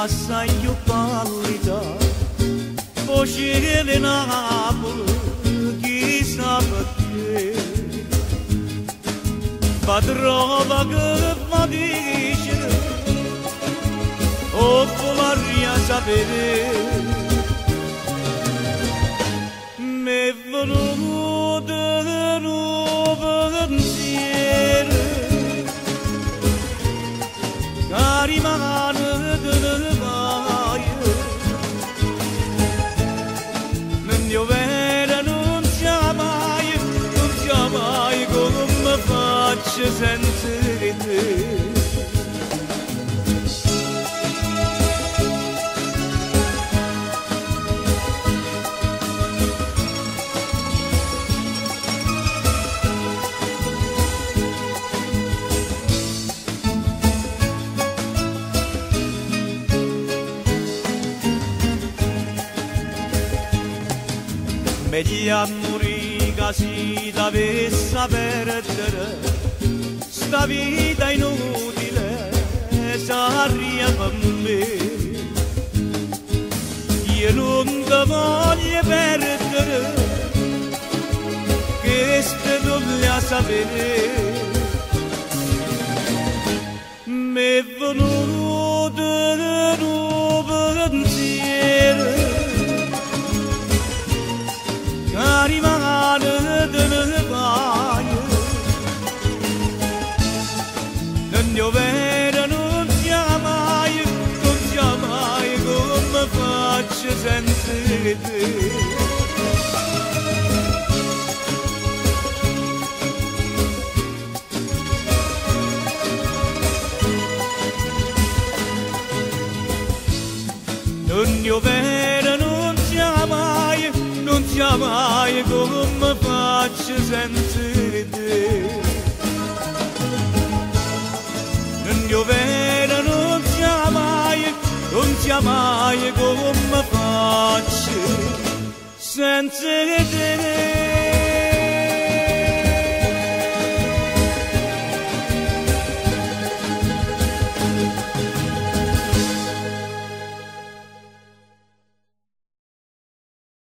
assai più pallida, voce di Napoli, chissà perché. Ma trova che mi dice, o vorrei sapere, mi è venuto un pensiero, che rimane delle paia, nel mio vero non c'è mai come faccio senza te. Meglio a morire che si dovesse perdere sta vita inutile sarebbe per me. Io non ti voglio perdere, questo dobbiamo sapere. Mi è venuto un pensiero, che rimane delle paia, nel mio vero non c'è mai come faccio senza te. Nel mio vero non c'è mai come faccio senza te. Nel mio vero non c'è mai come faccio senza te.